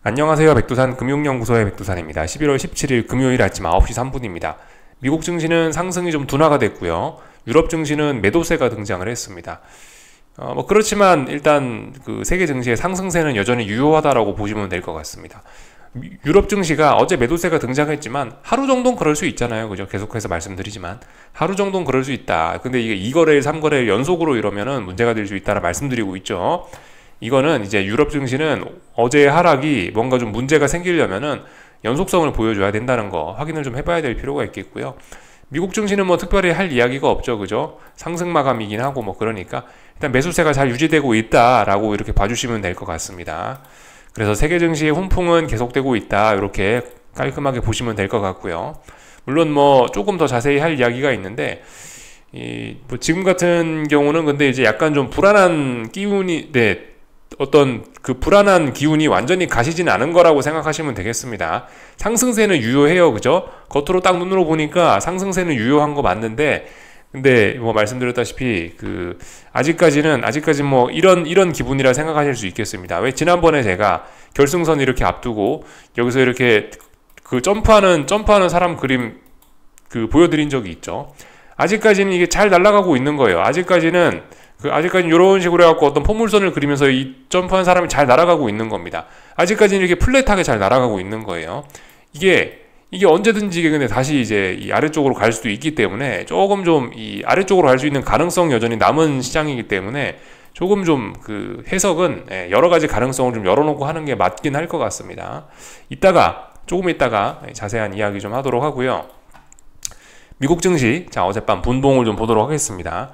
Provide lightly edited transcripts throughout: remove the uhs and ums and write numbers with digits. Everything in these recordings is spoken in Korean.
안녕하세요. 백두산 금융연구소의 백두산입니다. 11월 17일 금요일 아침 9시 3분입니다. 미국 증시는 상승이 좀 둔화가 됐고요. 유럽 증시는 매도세가 등장을 했습니다. 그렇지만 일단 그 세계 증시의 상승세는 여전히 유효하다라고 보시면 될 것 같습니다. 유럽 증시가 어제 매도세가 등장했지만 하루 정도는 그럴 수 있잖아요. 그죠? 계속해서 말씀드리지만 하루 정도는 그럴 수 있다. 근데 이게 2거래일, 3거래일 연속으로 이러면은 문제가 될 수 있다라 말씀드리고 있죠. 이거는 이제 유럽 증시는 어제의 하락이 뭔가 좀 문제가 생기려면은 연속성을 보여줘야 된다는 거 확인을 좀 해봐야 될 필요가 있겠고요. 미국 증시는 뭐 특별히 할 이야기가 없죠. 그죠? 상승 마감이긴 하고 뭐 그러니까 일단 매수세가 잘 유지되고 있다라고 이렇게 봐주시면 될 것 같습니다. 그래서 세계 증시의 훈풍은 계속되고 있다. 이렇게 깔끔하게 보시면 될 것 같고요. 물론 뭐 조금 더 자세히 할 이야기가 있는데 뭐 지금 같은 경우는 근데 이제 약간 좀 불안한 기운이 어떤 그 불안한 기운이 완전히 가시진 않은 거라고 생각하시면 되겠습니다. 상승세는 유효해요. 그죠? 겉으로 딱 눈으로 보니까 상승세는 유효한 거 맞는데 근데 뭐 말씀드렸다시피 아직까지는 뭐 이런 기분이라 생각하실 수 있겠습니다. 왜 지난번에 제가 결승선 이렇게 앞두고 여기서 이렇게 점프하는 사람 그림 보여드린 적이 있죠. 아직까지는 이게 잘 날아가고 있는 거예요. 아직까지는 이런 식으로 해갖고 어떤 포물선을 그리면서 이 점프한 사람이 잘 날아가고 있는 겁니다. 아직까지는 이렇게 플랫하게 잘 날아가고 있는 거예요. 이게 언제든지 근데 다시 이제 이 아래쪽으로 갈 수도 있기 때문에 조금 좀 이 아래쪽으로 갈 수 있는 가능성 여전히 남은 시장이기 때문에 조금 좀 해석은 여러 가지 가능성을 좀 열어놓고 하는 게 맞긴 할 것 같습니다. 조금 있다가 자세한 이야기 좀 하도록 하고요. 미국 증시, 자, 어젯밤 분봉을 좀 보도록 하겠습니다.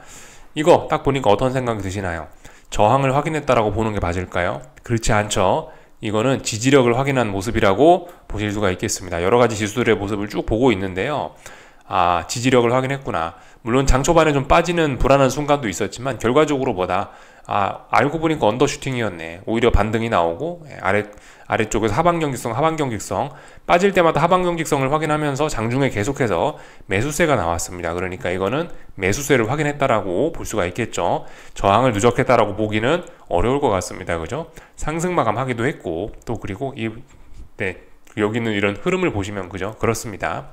이거 딱 보니까 어떤 생각이 드시나요? 저항을 확인했다라고 보는 게 맞을까요? 그렇지 않죠. 이거는 지지력을 확인한 모습이라고 보실 수가 있겠습니다. 여러 가지 지수들의 모습을 쭉 보고 있는데요. 아, 지지력을 확인했구나. 물론 장 초반에 좀 빠지는 불안한 순간도 있었지만 결과적으로 알고 보니까 언더슈팅이었네. 오히려 반등이 나오고 아래쪽에서 하방경직성 빠질 때마다 하방경직성을 확인하면서 장중에 계속해서 매수세가 나왔습니다. 그러니까 이거는 매수세를 확인했다라고 볼 수가 있겠죠. 저항을 누적했다라고 보기는 어려울 것 같습니다. 그죠? 상승 마감하기도 했고 또 그리고 여기 있는 이런 흐름을 보시면 그죠? 그렇습니다.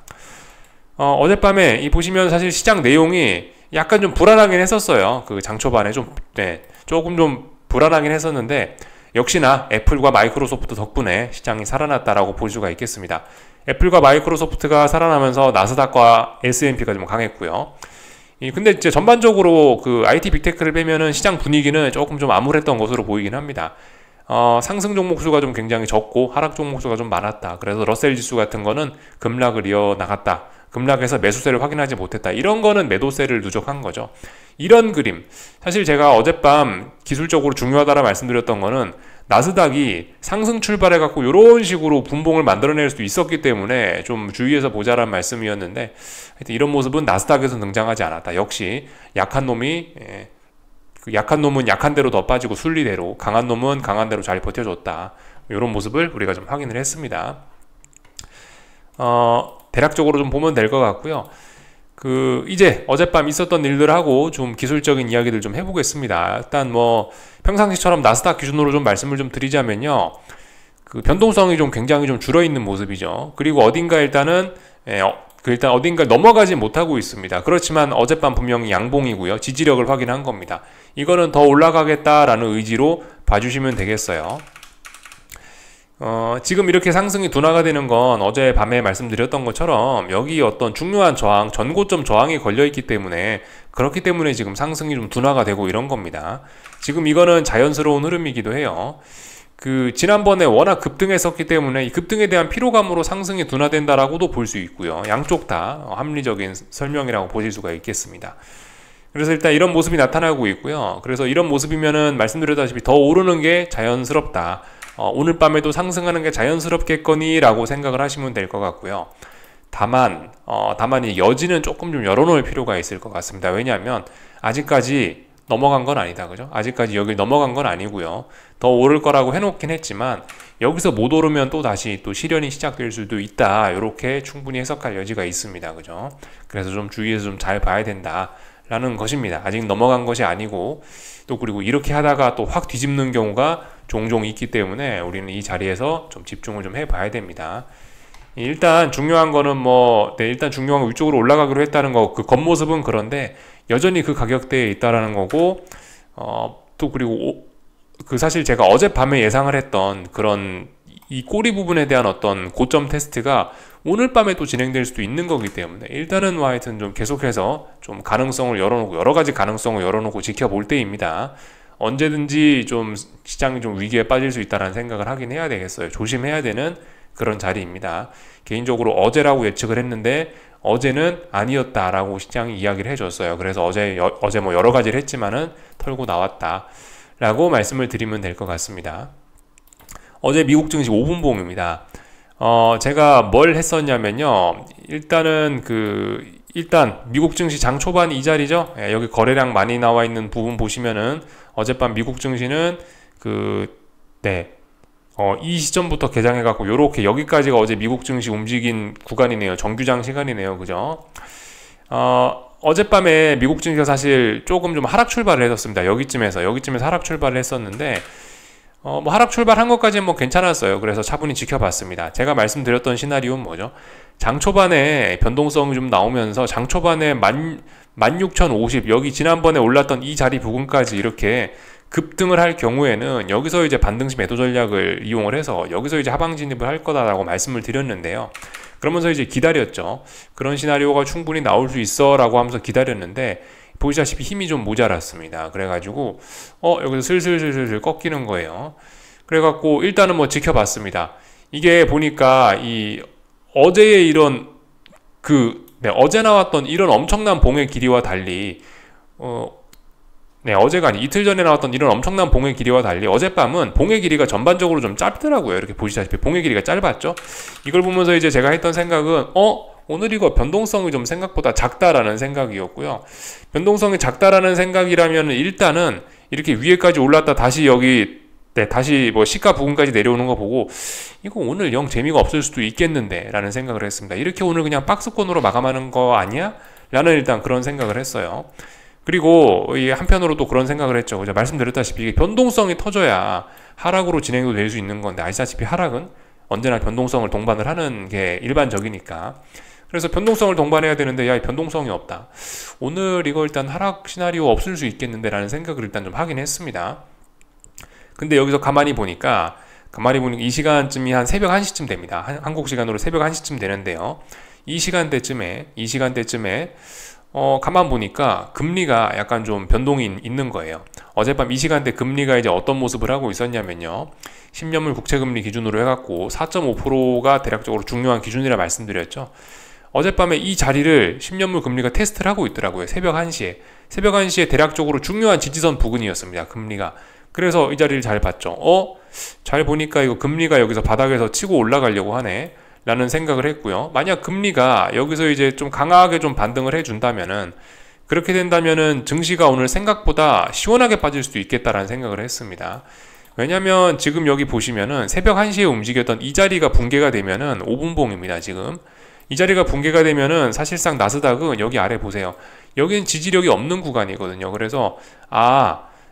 어젯밤에 보시면 사실 시장 내용이 약간 좀 불안하긴 했었어요. 장 초반에 조금 좀 불안하긴 했었는데 역시나 애플과 마이크로소프트 덕분에 시장이 살아났다라고 볼 수가 있겠습니다. 애플과 마이크로소프트가 살아나면서 나스닥과 S&P가 좀 강했고요. 근데 이제 전반적으로 IT 빅테크를 빼면은 시장 분위기는 조금 좀 암울했던 것으로 보이긴 합니다. 상승 종목 수가 좀 굉장히 적고 하락 종목 수가 좀 많았다. 그래서 러셀 지수 같은 거는 급락을 이어나갔다. 급락해서 매수세를 확인하지 못했다. 이런 거는 매도세를 누적한 거죠. 이런 그림. 사실 제가 어젯밤 기술적으로 중요하다라 말씀드렸던 거는 나스닥이 상승 출발해갖고 이런 식으로 분봉을 만들어낼 수도 있었기 때문에 좀 주의해서 보자란 말씀이었는데 하여튼 이런 모습은 나스닥에서 등장하지 않았다. 역시 약한 놈은 약한 대로 더 빠지고 순리대로 강한 놈은 강한 대로 잘 버텨줬다. 이런 모습을 우리가 좀 확인을 했습니다. 대략적으로 좀 보면 될 것 같고요. 이제 어젯밤 있었던 일들하고 좀 기술적인 이야기들 좀 해보겠습니다. 일단 평상시처럼 나스닥 기준으로 좀 말씀을 좀 드리자면요. 변동성이 좀 굉장히 좀 줄어있는 모습이죠. 그리고 어딘가 일단 어딘가 넘어가지 못하고 있습니다. 그렇지만 어젯밤 분명히 양봉이고요. 지지력을 확인한 겁니다. 이거는 더 올라가겠다라는 의지로 봐주시면 되겠어요. 지금 이렇게 상승이 둔화가 되는 건 어제 밤에 말씀드렸던 것처럼 여기 어떤 중요한 저항, 전고점 저항이 걸려있기 때문에 그렇기 때문에 지금 상승이 좀 둔화가 되고 이런 겁니다. 지금 이거는 자연스러운 흐름이기도 해요. 지난번에 워낙 급등했었기 때문에 이 급등에 대한 피로감으로 상승이 둔화된다라고도 볼 수 있고요. 양쪽 다 합리적인 설명이라고 보실 수가 있겠습니다. 그래서 일단 이런 모습이 나타나고 있고요. 그래서 이런 모습이면은 말씀드렸다시피 더 오르는 게 자연스럽다. 오늘 밤에도 상승하는 게 자연스럽겠거니 라고 생각을 하시면 될 것 같고요. 다만 이 여지는 조금 좀 열어놓을 필요가 있을 것 같습니다. 왜냐하면 아직까지 넘어간 건 아니다. 그죠? 아직까지 여길 넘어간 건 아니고요. 더 오를 거라고 해놓긴 했지만 여기서 못 오르면 또 다시 또 시련이 시작될 수도 있다. 이렇게 충분히 해석할 여지가 있습니다. 그죠? 그래서 좀 주의해서 좀 잘 봐야 된다. 라는 것입니다. 아직 넘어간 것이 아니고 또 그리고 이렇게 하다가 또 확 뒤집는 경우가 종종 있기 때문에 우리는 이 자리에서 좀 집중을 좀 해봐야 됩니다. 일단 중요한 거는 일단 중요한 거 위쪽으로 올라가기로 했다는 거, 그 겉모습은 그런데 여전히 그 가격대에 있다라는 거고, 또 그리고 사실 제가 어젯밤에 예상을 했던 그런 이 꼬리 부분에 대한 어떤 고점 테스트가 오늘 밤에 또 진행될 수도 있는 거기 때문에 일단은 하여튼 좀 계속해서 좀 가능성을 열어놓고, 여러 가지 가능성을 열어놓고 지켜볼 때입니다. 언제든지 좀 시장이 좀 위기에 빠질 수 있다는 생각을 하긴 해야 되겠어요. 조심해야 되는 그런 자리입니다. 개인적으로 어제라고 예측을 했는데 어제는 아니었다라고 시장이 이야기를 해줬어요. 그래서 어제 여러 가지를 했지만은 털고 나왔다라고 말씀을 드리면 될 것 같습니다. 어제 미국 증시 5분 봉입니다. 제가 뭘 했었냐면요. 일단 미국 증시 장 초반 이 자리죠. 여기 거래량 많이 나와 있는 부분 보시면은 어젯밤 미국 증시는 이 시점부터 개장해갖고 요렇게 여기까지가 어제 미국 증시 움직인 구간이네요. 정규장 시간이네요. 그죠? 어젯밤에 미국 증시가 사실 조금 좀 하락 출발을 했었습니다. 여기쯤에서 하락 출발을 했었는데 하락 출발한 것까지는 괜찮았어요. 그래서 차분히 지켜봤습니다. 제가 말씀드렸던 시나리오는 뭐죠? 장 초반에 변동성이 좀 나오면서 장 초반에 16,050 여기 지난번에 올랐던 이 자리 부근까지 이렇게 급등을 할 경우에는 여기서 이제 반등시 매도 전략을 이용을 해서 여기서 이제 하방 진입을 할 거다라고 말씀을 드렸는데요. 그러면서 이제 기다렸죠. 그런 시나리오가 충분히 나올 수 있어 라고 하면서 기다렸는데 보시다시피 힘이 좀 모자랐습니다. 그래가지고 여기서 슬슬 꺾이는 거예요. 그래갖고 일단은 지켜봤습니다. 이게 보니까 이 어제의 이런 어제 나왔던 이런 엄청난 봉의 길이와 달리 어제가 아니 이틀 전에 나왔던 이런 엄청난 봉의 길이와 달리 어젯밤은 봉의 길이가 전반적으로 좀 짧더라고요. 이렇게 보시다시피 봉의 길이가 짧았죠. 이걸 보면서 이제 제가 했던 생각은 오늘 이거 변동성이 좀 생각보다 작다라는 생각이었고요. 변동성이 작다라는 생각이라면 일단은 이렇게 위에까지 올랐다 다시 여기 다시 시가 부근까지 내려오는 거 보고 이거 오늘 영 재미가 없을 수도 있겠는데 라는 생각을 했습니다. 이렇게 오늘 그냥 박스권으로 마감하는 거 아니야? 라는 일단 그런 생각을 했어요. 그리고 한편으로 또 그런 생각을 했죠. 제가 말씀드렸다시피 이게 변동성이 터져야 하락으로 진행도 될 수 있는 건데 아시다시피 하락은 언제나 변동성을 동반을 하는 게 일반적이니까. 그래서 변동성을 동반해야 되는데 변동성이 없다. 오늘 이거 일단 하락 시나리오 없을 수 있겠는데 라는 생각을 일단 좀 하긴 했습니다. 근데 여기서 가만히 보니까 이 시간쯤이 한 새벽 1시쯤 됩니다. 한국 시간으로 새벽 1시쯤 되는데요. 이 시간대쯤에 가만 보니까 금리가 약간 좀 변동이 있는 거예요. 어젯밤 이 시간대 금리가 이제 어떤 모습을 하고 있었냐면요. 10년물 국채금리 기준으로 해갖고 4.5%가 대략적으로 중요한 기준이라 말씀드렸죠. 어젯밤에 이 자리를 10년물 금리가 테스트를 하고 있더라고요. 새벽 1시에 대략적으로 중요한 지지선 부근이었습니다. 금리가. 그래서 이 자리를 잘 봤죠. 잘 보니까 이거 금리가 여기서 바닥에서 치고 올라가려고 하네 라는 생각을 했고요. 만약 금리가 여기서 이제 좀 강하게 좀 반등을 해준다면은 그렇게 된다면은 증시가 오늘 생각보다 시원하게 빠질 수도 있겠다라는 생각을 했습니다. 왜냐면 지금 여기 보시면은 새벽 1시에 움직였던 이 자리가 붕괴가 되면은 5분봉입니다. 지금 이 자리가 붕괴가 되면은 사실상 나스닥은 여기 아래 보세요. 여기는 지지력이 없는 구간이거든요. 그래서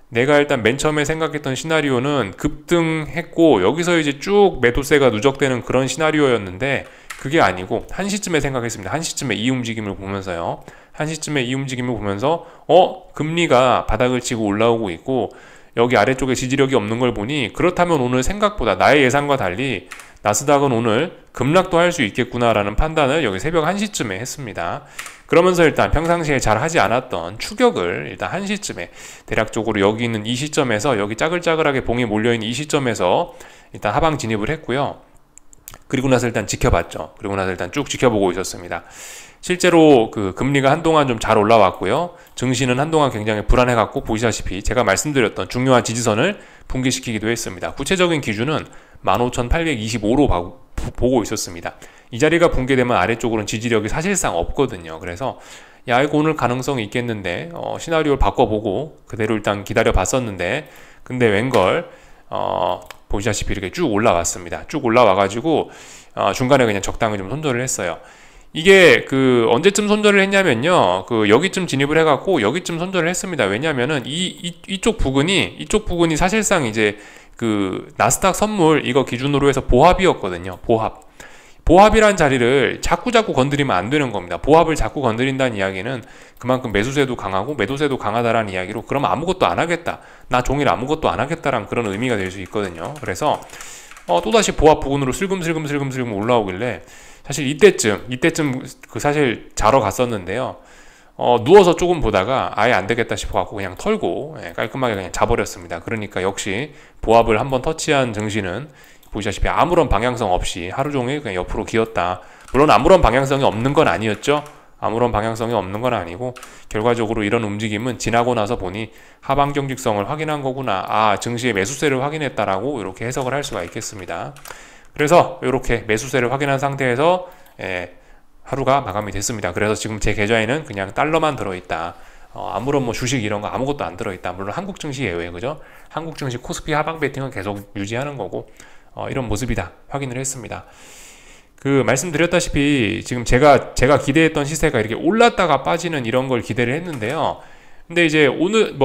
내가 일단 맨 처음에 생각했던 시나리오는 급등했고 여기서 이제 쭉 매도세가 누적되는 그런 시나리오였는데 그게 아니고 1시쯤에 생각했습니다. 1시쯤에 이 움직임을 보면서요. 1시쯤에 이 움직임을 보면서 금리가 바닥을 치고 올라오고 있고 여기 아래쪽에 지지력이 없는 걸 보니 그렇다면 오늘 생각보다 나의 예상과 달리 나스닥은 오늘 급락도 할 수 있겠구나라는 판단을 여기 새벽 1시쯤에 했습니다. 그러면서 일단 평상시에 잘 하지 않았던 추격을 일단 1시쯤에 대략적으로 여기 있는 이 시점에서 여기 짜글짜글하게 봉이 몰려있는 이 시점에서 일단 하방 진입을 했고요. 그리고 나서 일단 지켜봤죠. 그리고 나서 일단 쭉 지켜보고 있었습니다. 실제로 그 금리가 한동안 좀 잘 올라왔고요. 증시는 한동안 굉장히 불안해갖고 보시다시피 제가 말씀드렸던 중요한 지지선을 붕괴시키기도 했습니다. 구체적인 기준은 15,825로 보고 있었습니다. 이 자리가 붕괴되면 아래쪽으로는 지지력이 사실상 없거든요. 그래서 이거 오늘 가능성이 있겠는데 시나리오를 바꿔보고 그대로 일단 기다려 봤었는데 근데 웬걸 보시다시피 이렇게 쭉 올라왔습니다. 쭉 올라와가지고 중간에 그냥 적당히 좀 손절을 했어요. 이게 언제쯤 손절을 했냐면요. 여기쯤 진입을 해갖고 여기쯤 손절을 했습니다. 왜냐면은 이쪽 부근이 사실상 이제 그 나스닥 선물 이거 기준으로 해서 보합이었거든요. 보합이란 자리를 자꾸 건드리면 안 되는 겁니다. 보합을 자꾸 건드린다는 이야기는 그만큼 매수세도 강하고 매도세도 강하다라는 이야기로, 그러면 아무것도 안 하겠다, 나 종일 아무것도 안 하겠다라는 그런 의미가 될 수 있거든요. 그래서 또다시 보합 부근으로 슬금슬금 올라오길래 사실 이때쯤 그 사실 자러 갔었는데요. 누워서 조금 보다가 아예 안 되겠다 싶어갖고 그냥 털고 깔끔하게 그냥 자버렸습니다. 그러니까 역시 보합을 한번 터치한 증시는 보시다시피 아무런 방향성 없이 하루 종일 그냥 옆으로 기었다. 물론 아무런 방향성이 없는 건 아니었죠. 아무런 방향성이 없는 건 아니고 결과적으로 이런 움직임은 지나고 나서 보니 하방 경직성을 확인한 거구나, 증시의 매수세를 확인했다라고 이렇게 해석을 할 수가 있겠습니다. 그래서 이렇게 매수세를 확인한 상태에서 하루가 마감이 됐습니다. 그래서 지금 제 계좌에는 그냥 달러만 들어있다. 아무런 뭐 주식 이런 거 아무것도 안 들어있다. 물론 한국 증시 예외, 그죠? 한국 증시 코스피 하방 베팅은 계속 유지하는 거고, 이런 모습이다 확인을 했습니다. 그 말씀드렸다시피 지금 제가 기대했던 시세가 이렇게 올랐다가 빠지는 이런 걸 기대를 했는데요. 근데 이제 오늘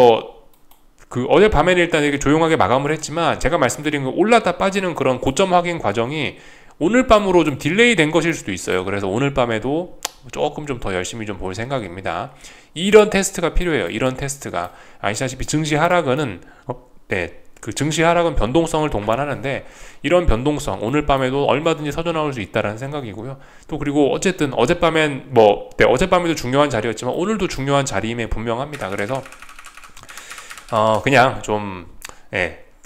그 어젯밤에는 일단 이렇게 조용하게 마감을 했지만, 제가 말씀드린 거 올랐다 빠지는 그런 고점 확인 과정이 오늘 밤으로 좀 딜레이 된 것일 수도 있어요. 그래서 오늘 밤에도 조금 좀 더 열심히 좀 볼 생각입니다. 이런 테스트가 필요해요. 이런 테스트가. 아시다시피 증시 하락은 그 증시 하락은 변동성을 동반하는데, 이런 변동성 오늘 밤에도 얼마든지 터져 나올 수 있다라는 생각이고요. 또 그리고 어쨌든 어젯밤에도 중요한 자리였지만 오늘도 중요한 자리임에 분명합니다. 그래서 그냥 좀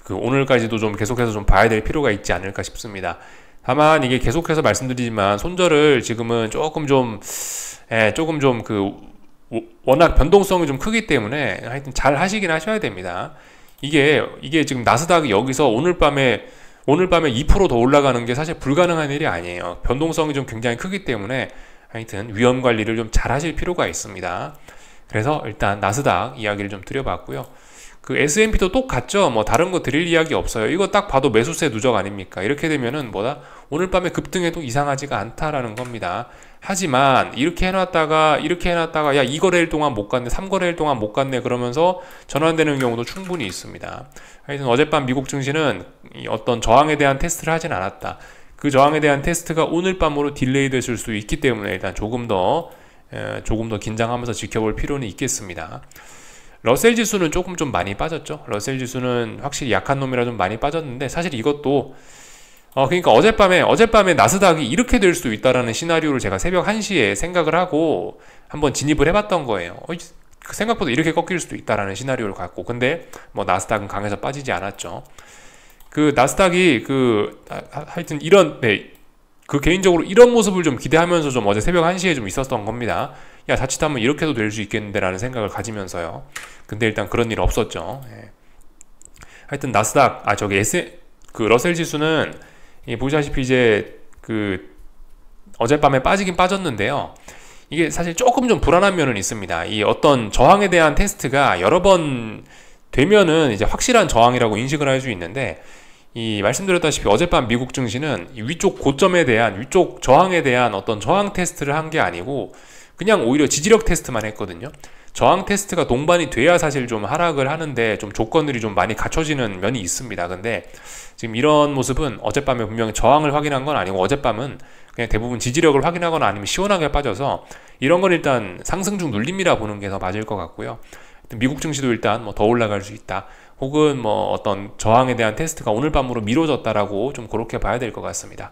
그 오늘까지도 좀 계속해서 좀 봐야 될 필요가 있지 않을까 싶습니다. 다만 이게 계속해서 말씀드리지만 손절을 지금은 조금 좀 워낙 변동성이 좀 크기 때문에 하여튼 잘 하시긴 하셔야 됩니다. 이게 지금 나스닥이 여기서 오늘 밤에 2% 더 올라가는 게 사실 불가능한 일이 아니에요. 변동성이 좀 굉장히 크기 때문에 하여튼 위험 관리를 좀 잘 하실 필요가 있습니다. 그래서 일단 나스닥 이야기를 좀 드려봤고요. 그 S&P도 똑같죠. 뭐 다른 거 드릴 이야기 없어요. 이거 딱 봐도 매수세 누적 아닙니까? 이렇게 되면은 오늘 밤에 급등해도 이상하지가 않다라는 겁니다. 하지만 이렇게 해놨다가 야, 2거래일 동안 못 갔네, 3거래일 동안 못 갔네 그러면서 전환되는 경우도 충분히 있습니다. 하여튼 어젯밤 미국 증시는 어떤 저항에 대한 테스트를 하진 않았다. 그 저항에 대한 테스트가 오늘 밤으로 딜레이 됐을 수 있기 때문에 일단 조금 더 긴장하면서 지켜볼 필요는 있겠습니다. 러셀 지수는 조금 좀 많이 빠졌죠. 러셀 지수는 확실히 약한 놈이라 좀 많이 빠졌는데, 사실 이것도 그러니까 어젯밤에 나스닥이 이렇게 될 수 있다라는 시나리오를 제가 새벽 1시에 생각을 하고 한번 진입을 해봤던 거예요. 생각보다 이렇게 꺾일 수도 있다라는 시나리오를 갖고. 근데 뭐 나스닥은 강해서 빠지지 않았죠. 그 나스닥이 하여튼 그 개인적으로 이런 모습을 좀 기대하면서 좀 어제 새벽 1시에 좀 있었던 겁니다. 야, 자칫하면 이렇게도 될 수 있겠는데 라는 생각을 가지면서요. 근데 일단 그런 일 없었죠. 하여튼 나스닥 그 러셀 지수는 보시다시피 이제 어젯밤에 빠지긴 빠졌는데요. 이게 사실 조금 좀 불안한 면은 있습니다. 이 어떤 저항에 대한 테스트가 여러 번 되면은 이제 확실한 저항이라고 인식을 할 수 있는데, 말씀드렸다시피 어젯밤 미국 증시는 위쪽 저항에 대한 어떤 저항 테스트를 한 게 아니고 그냥 오히려 지지력 테스트만 했거든요. 저항 테스트가 동반이 돼야 사실 좀 하락을 하는데 좀 조건들이 좀 많이 갖춰지는 면이 있습니다. 근데 지금 이런 모습은 어젯밤에 분명히 저항을 확인한 건 아니고, 어젯밤은 그냥 대부분 지지력을 확인하거나 아니면 시원하게 빠져서 이런 건 일단 상승 중 눌림이라 보는 게 더 맞을 것 같고요. 미국 증시도 일단 더 올라갈 수 있다, 혹은 어떤 저항에 대한 테스트가 오늘 밤으로 미뤄졌다라고 좀 그렇게 봐야 될 것 같습니다.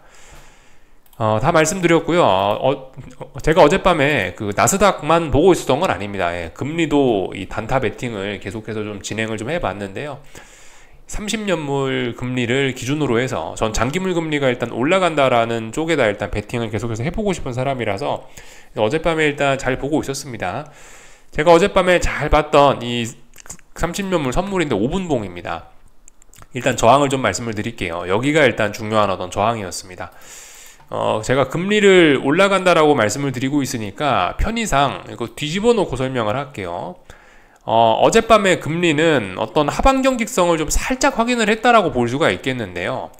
다 말씀드렸고요. 제가 어젯밤에 그 나스닥만 보고 있었던 건 아닙니다. 금리도 이 단타 베팅을 계속해서 좀 진행을 좀 해봤는데요. 30년물 금리를 기준으로 해서, 전 장기물 금리가 일단 올라간다라는 쪽에다 일단 베팅을 계속해서 해보고 싶은 사람이라서 어젯밤에 일단 잘 보고 있었습니다. 제가 어젯밤에 잘 봤던 이 30년물 선물인데 5분봉입니다. 일단 저항을 좀 말씀을 드릴게요. 여기가 일단 중요한 어떤 저항이었습니다. 제가 금리를 올라간다라고 말씀을 드리고 있으니까 편의상 이거 뒤집어 놓고 설명을 할게요. 어젯밤에 금리는 어떤 하방 경직성을 좀 살짝 확인을 했다라고 볼 수가 있겠는데요.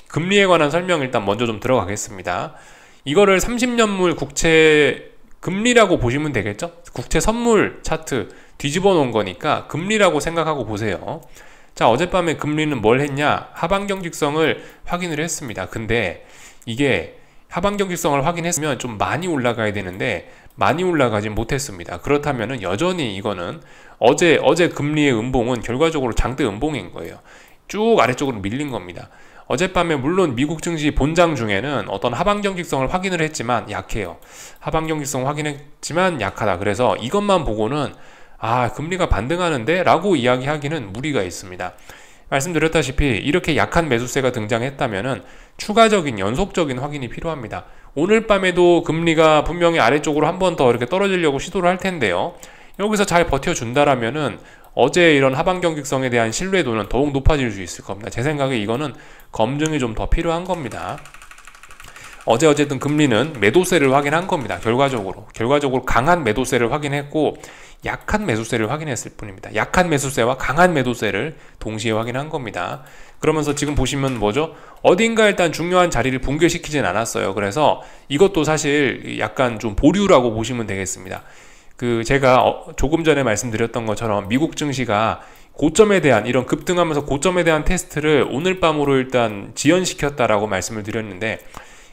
금리에 관한 설명 일단 먼저 좀 들어가겠습니다. 이거를 30년물 국채 금리라고 보시면 되겠죠? 국채 선물 차트 뒤집어 놓은 거니까 금리라고 생각하고 보세요. 자, 어젯밤에 금리는 뭘 했냐? 하방경 직성을 확인을 했습니다. 근데 이게 하방경 직성을 확인했으면 좀 많이 올라가야 되는데 많이 올라가지 못했습니다. 그렇다면은 여전히 이거는 어제 금리의 음봉은 결과적으로 장대 음봉인 거예요. 쭉 아래쪽으로 밀린 겁니다. 어젯밤에 물론 미국 증시 본장 중에는 어떤 하방경 직성을 확인을 했지만 약해요. 하방경 직성 확인했지만 약하다. 그래서 이것만 보고는 금리가 반등하는데 라고 이야기하기는 무리가 있습니다. 말씀드렸다시피 이렇게 약한 매수세가 등장했다면은 추가적인 연속적인 확인이 필요합니다. 오늘 밤에도 금리가 분명히 아래쪽으로 한 번 더 이렇게 떨어지려고 시도를 할 텐데요. 여기서 잘 버텨준다라면은 어제 이런 하방경직성에 대한 신뢰도는 더욱 높아질 수 있을 겁니다. 제 생각에 이거는 검증이 좀 더 필요한 겁니다. 어쨌든 금리는 매도세를 확인한 겁니다. 결과적으로 강한 매도세를 확인했고 약한 매수세를 확인했을 뿐입니다. 약한 매수세와 강한 매도세를 동시에 확인한 겁니다. 그러면서 지금 보시면 뭐죠? 어딘가 일단 중요한 자리를 붕괴시키진 않았어요. 그래서 이것도 사실 약간 좀 보류라고 보시면 되겠습니다. 제가 조금 전에 말씀드렸던 것처럼 미국 증시가 고점에 대한 이런 급등하면서 고점에 대한 테스트를 오늘 밤으로 일단 지연시켰다라고 말씀을 드렸는데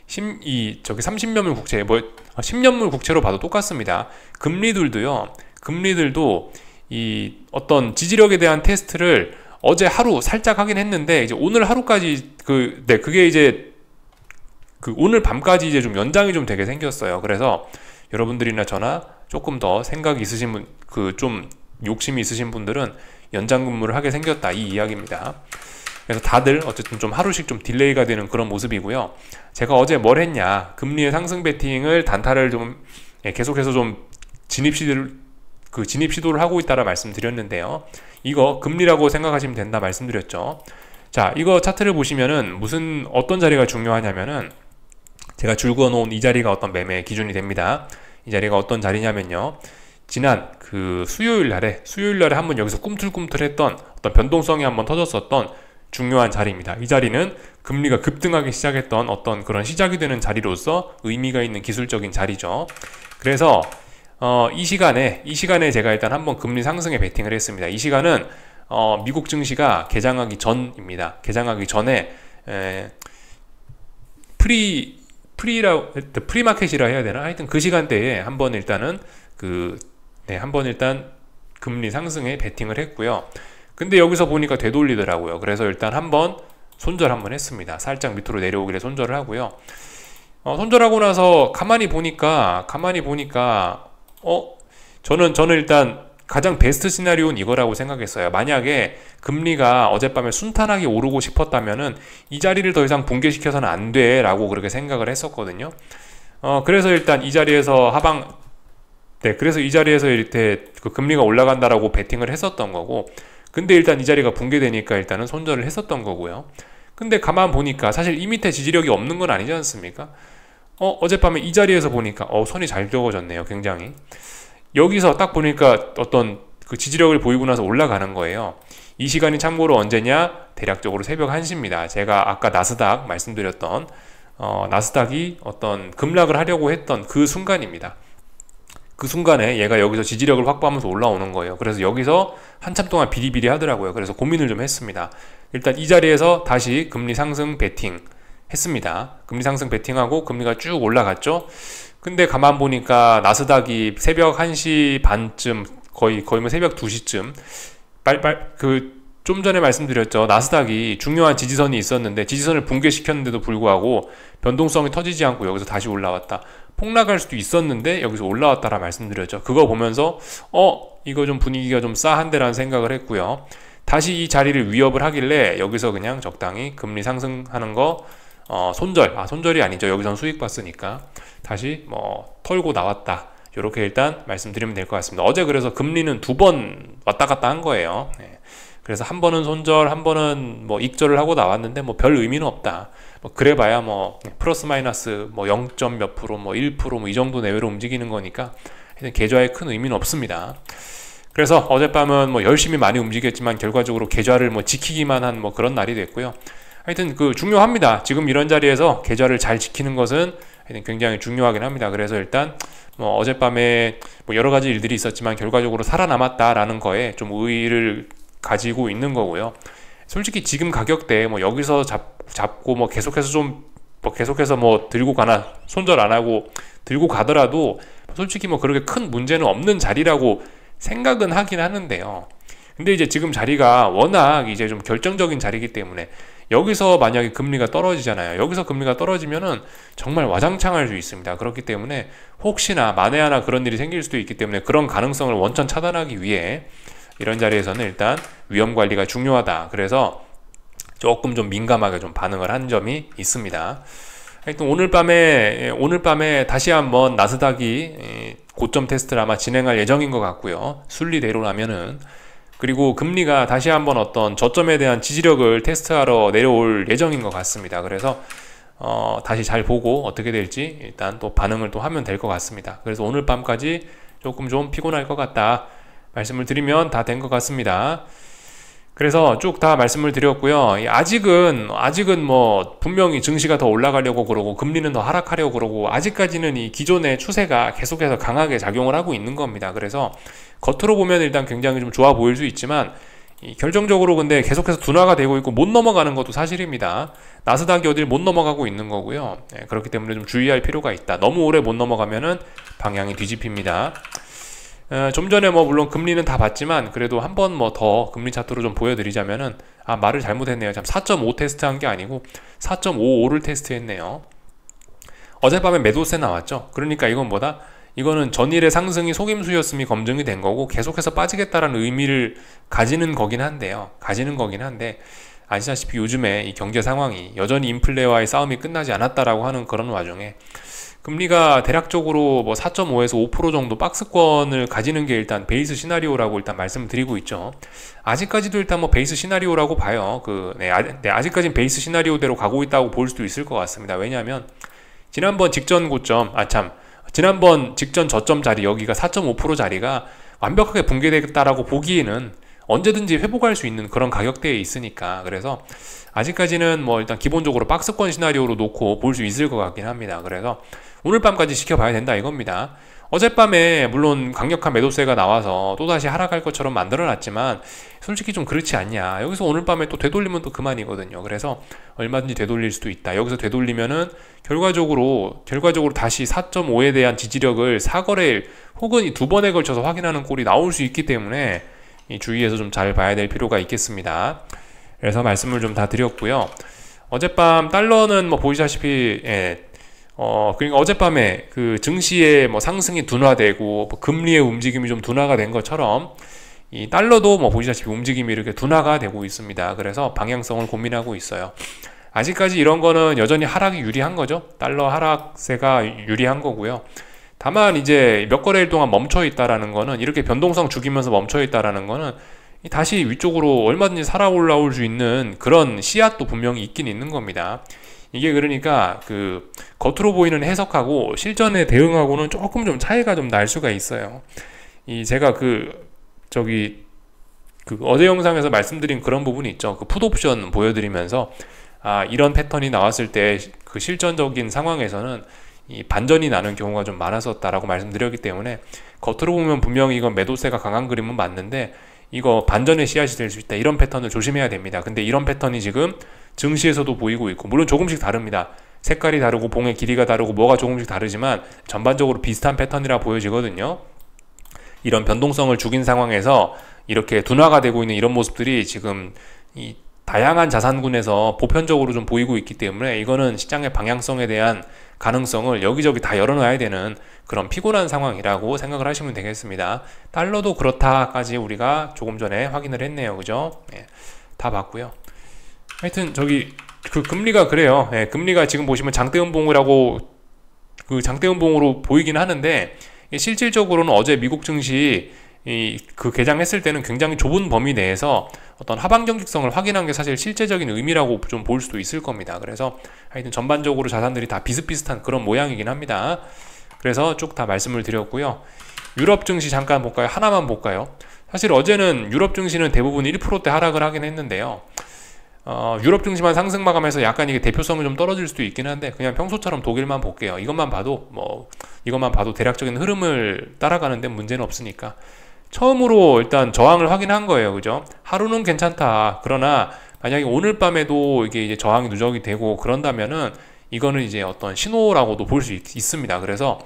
30년물 국채 10년물 국채로 봐도 똑같습니다. 금리들도 이 어떤 지지력에 대한 테스트를 어제 하루 살짝 하긴 했는데 이제 오늘 하루까지 그게 이제 오늘 밤까지 이제 좀 연장이 좀 되게 생겼어요. 그래서 여러분들이나 저나 조금 더 생각이 있으신 분, 좀 욕심이 있으신 분들은 연장 근무를 하게 생겼다 이 이야기입니다. 그래서 다들 어쨌든 좀 하루씩 좀 딜레이가 되는 그런 모습이고요. 제가 어제 뭘 했냐? 금리의 상승 베팅을 단타를 좀 계속해서 좀 진입 시도를 하고 있다라 말씀드렸는데요. 이거 금리라고 생각하시면 된다 말씀드렸죠. 자, 이거 차트를 보시면은 어떤 자리가 중요하냐면은 제가 줄 그어놓은 이 자리가 어떤 매매 기준이 됩니다. 이 자리가 어떤 자리냐면요. 지난 수요일 날에 한번 여기서 꿈틀꿈틀했던 어떤 변동성이 한번 터졌었던 중요한 자리입니다. 이 자리는 금리가 급등하기 시작했던 어떤 그런 시작이 되는 자리로서 의미가 있는 기술적인 자리죠. 그래서 이 시간에 제가 일단 한번 금리 상승에 베팅을 했습니다. 이 시간은 미국 증시가 개장하기 전입니다. 개장하기 전에 프리마켓이라 해야 되나? 하여튼 그 시간대에 한번 일단 금리 상승에 베팅을 했고요. 근데 여기서 보니까 되돌리더라고요. 그래서 일단 한번 손절 한번 했습니다. 살짝 밑으로 내려오길래 손절을 하고요. 손절하고 나서 가만히 보니까 저는 일단 가장 베스트 시나리오는 이거라고 생각했어요. 만약에 금리가 어젯밤에 순탄하게 오르고 싶었다면은 이 자리를 더 이상 붕괴시켜서는 안 돼 라고 그렇게 생각을 했었거든요. 그래서 일단 이 자리에서 그래서 이 자리에서 이렇게 금리가 올라간다라고 베팅을 했었던 거고, 근데 일단 이 자리가 붕괴되니까 일단은 손절을 했었던 거고요. 근데 가만 보니까 사실 이 밑에 지지력이 없는 건 아니지 않습니까? 어젯밤에 이 자리에서 보니까 선이 잘 그어졌네요. 굉장히. 여기서 딱 보니까 어떤 지지력을 보이고 나서 올라가는 거예요. 이 시간이 참고로 언제냐? 대략적으로 새벽 1시입니다. 제가 아까 나스닥 말씀드렸던 나스닥이 어떤 급락을 하려고 했던 그 순간입니다. 그 순간에 얘가 여기서 지지력을 확보하면서 올라오는 거예요. 그래서 여기서 한참 동안 비리비리 하더라고요. 그래서 고민을 좀 했습니다. 일단 이 자리에서 다시 금리 상승 베팅 했습니다. 금리 상승 베팅하고 금리가 쭉 올라갔죠. 근데 가만 보니까 나스닥이 새벽 1시 반쯤 거의 뭐 새벽 2시쯤 좀 전에 말씀드렸죠. 나스닥이 중요한 지지선이 있었는데 지지선을 붕괴시켰는데도 불구하고 변동성이 터지지 않고 여기서 다시 올라왔다. 폭락할 수도 있었는데 여기서 올라왔다라 말씀드렸죠. 그거 보면서 이거 좀 분위기가 좀 싸한데라는 생각을 했고요. 다시 이 자리를 위협을 하길래 여기서 그냥 적당히 금리 상승하는 거 손절이 아니죠. 여기선 수익 봤으니까 다시 털고 나왔다. 이렇게 일단 말씀드리면 될 것 같습니다. 어제 그래서 금리는 2번 왔다 갔다 한 거예요. 그래서 한 번은 손절, 한 번은 익절을 하고 나왔는데 별 의미는 없다. 그래봐야 플러스 마이너스 0. 몇 프로, 1% 이 정도 내외로 움직이는 거니까 계좌에 큰 의미는 없습니다. 그래서 어젯밤은 열심히 많이 움직였지만 결과적으로 계좌를 지키기만 한 그런 날이 됐고요. 하여튼 중요합니다. 지금 이런 자리에서 계좌를 잘 지키는 것은 하여튼 굉장히 중요하긴 합니다. 그래서 일단 어젯밤에 여러 가지 일들이 있었지만 결과적으로 살아남았다라는 거에 좀 의의를 가지고 있는 거고요. 솔직히 지금 가격대 뭐 여기서 잡고 뭐 계속해서 뭐 들고 가나 손절 안 하고 들고 가더라도 솔직히 뭐 그렇게 큰 문제는 없는 자리라고 생각은 하긴 하는데요. 근데 이제 지금 자리가 워낙 이제 좀 결정적인 자리이기 때문에 여기서 만약에 금리가 떨어지잖아요. 여기서 금리가 떨어지면은 정말 와장창할 수 있습니다. 그렇기 때문에 혹시나 만에 하나 그런 일이 생길 수도 있기 때문에 그런 가능성을 원천 차단하기 위해 이런 자리에서는 일단 위험 관리가 중요하다. 그래서 조금 좀 민감하게 좀 반응을 한 점이 있습니다. 하여튼 오늘 밤에 다시 한번 나스닥이 고점 테스트를 아마 진행할 예정인 것 같고요. 순리대로라면은. 그리고 금리가 다시 한번 어떤 저점에 대한 지지력을 테스트하러 내려올 예정인 것 같습니다. 그래서 다시 잘 보고 어떻게 될지 일단 또 반응을 또 하면 될 것 같습니다. 그래서 오늘 밤까지 조금 좀 피곤할 것 같다 말씀을 드리면 다 된 것 같습니다. 그래서 쭉 다 말씀을 드렸고요. 아직은 뭐 분명히 증시가 더 올라가려고 그러고 금리는 더 하락하려고 그러고 아직까지는 이 기존의 추세가 계속해서 강하게 작용을 하고 있는 겁니다. 그래서 겉으로 보면 일단 굉장히 좀 좋아 보일 수 있지만 결정적으로 근데 계속해서 둔화가 되고 있고 못 넘어가는 것도 사실입니다. 나스닥이 어딜 못 넘어가고 있는 거고요. 그렇기 때문에 좀 주의할 필요가 있다. 너무 오래 못 넘어가면은 방향이 뒤집힙니다. 좀 전에 뭐 물론 금리는 다 봤지만 그래도 한 번 뭐 더 금리 차트로 좀 보여드리자면은 말을 잘못했네요. 참 4.5 테스트한 게 아니고 4.55를 테스트했네요. 어젯밤에 매도세 나왔죠. 그러니까 이건 뭐다? 이거는 전일의 상승이 속임수였음이 검증이 된 거고 계속해서 빠지겠다라는 의미를 가지는 거긴 한데 아시다시피 요즘에 이 경제 상황이 여전히 인플레와의 싸움이 끝나지 않았다라고 하는 그런 와중에 금리가 대략적으로 뭐 4.5에서 5% 정도 박스권을 가지는 게 일단 베이스 시나리오라고 일단 말씀을 드리고 있죠. 아직까지도 일단 뭐 베이스 시나리오라고 봐요. 아직까지는 베이스 시나리오대로 가고 있다고 볼 수도 있을 것 같습니다. 왜냐하면 지난번 직전 저점 자리 여기가 4.5% 자리가 완벽하게 붕괴되겠다라고 보기에는 언제든지 회복할 수 있는 그런 가격대에 있으니까 그래서 아직까지는 뭐 일단 기본적으로 박스권 시나리오로 놓고 볼 수 있을 것 같긴 합니다. 그래서 오늘 밤까지 지켜봐야 된다 이겁니다. 어젯밤에 물론 강력한 매도세가 나와서 또다시 하락할 것처럼 만들어놨지만 솔직히 좀 그렇지 않냐. 여기서 오늘 밤에 또 되돌리면 또 그만이거든요. 그래서 얼마든지 되돌릴 수도 있다. 여기서 되돌리면은 결과적으로 다시 4.5에 대한 지지력을 4거래일 혹은 이 2번에 걸쳐서 확인하는 꼴이 나올 수 있기 때문에 이 주의해서 좀 잘 봐야 될 필요가 있겠습니다. 그래서 말씀을 좀 다 드렸고요. 어젯밤 달러는 뭐 보시다시피 그러니까 어젯밤에 그 증시의 뭐 상승이 둔화되고 뭐 금리의 움직임이 좀 둔화가 된 것처럼 이 달러도 뭐 보시다시피 움직임이 이렇게 둔화가 되고 있습니다. 그래서 방향성을 고민하고 있어요. 아직까지 이런 거는 여전히 하락이 유리한 거죠. 달러 하락세가 유리한 거고요. 다만 이제 몇 거래일 동안 멈춰 있다라는 거는 이렇게 변동성 죽이면서 멈춰 있다라는 거는 다시 위쪽으로 얼마든지 살아 올라올 수 있는 그런 씨앗도 분명히 있긴 있는 겁니다. 이게 그러니까 그 겉으로 보이는 해석하고 실전에 대응하고는 조금 좀 차이가 좀 날 수가 있어요. 제가 어제 영상에서 말씀드린 그런 부분이 있죠. 그 풋옵션 보여드리면서 이런 패턴이 나왔을 때 그 실전적인 상황에서는 이 반전이 나는 경우가 좀 많았었다라고 말씀드렸기 때문에 겉으로 보면 분명히 이건 매도세가 강한 그림은 맞는데 이거 반전의 씨앗이 될 수 있다. 이런 패턴을 조심해야 됩니다. 근데 이런 패턴이 지금 증시에서도 보이고 있고 물론 조금씩 다릅니다. 색깔이 다르고 봉의 길이가 다르고 뭐가 조금씩 다르지만 전반적으로 비슷한 패턴이라 보여지거든요. 이런 변동성을 죽인 상황에서 이렇게 둔화가 되고 있는 이런 모습들이 지금 이 다양한 자산군에서 보편적으로 좀 보이고 있기 때문에 이거는 시장의 방향성에 대한 가능성을 여기저기 다 열어놔야 되는 그런 피곤한 상황이라고 생각을 하시면 되겠습니다. 달러도 그렇다까지 우리가 조금 전에 확인을 했네요. 그죠? 다 봤고요. 하여튼 그 금리가 그래요. 금리가 지금 보시면 장대음봉이라고 그 장대음봉으로 보이긴 하는데 실질적으로는 어제 미국 증시 그 개장했을 때는 굉장히 좁은 범위 내에서 어떤 하방 경직성을 확인한 게 사실 실제적인 의미라고 좀 볼 수도 있을 겁니다. 그래서 하여튼 전반적으로 자산들이 다 비슷비슷한 그런 모양이긴 합니다. 그래서 쭉 다 말씀을 드렸고요. 유럽 증시 잠깐 볼까요? 하나만 볼까요? 사실 어제는 유럽 증시는 대부분 1%대 하락을 하긴 했는데요. 유럽 증시만 상승 마감해서 약간 이게 대표성이 좀 떨어질 수도 있긴 한데 그냥 평소처럼 독일만 볼게요. 이것만 봐도 대략적인 흐름을 따라가는데 문제는 없으니까 처음으로 일단 저항을 확인한 거예요. 그죠? 하루는 괜찮다. 그러나 만약에 오늘 밤에도 이게 이제 저항이 누적이 되고 그런다면은 이거는 이제 어떤 신호라고도 볼 수 있습니다. 그래서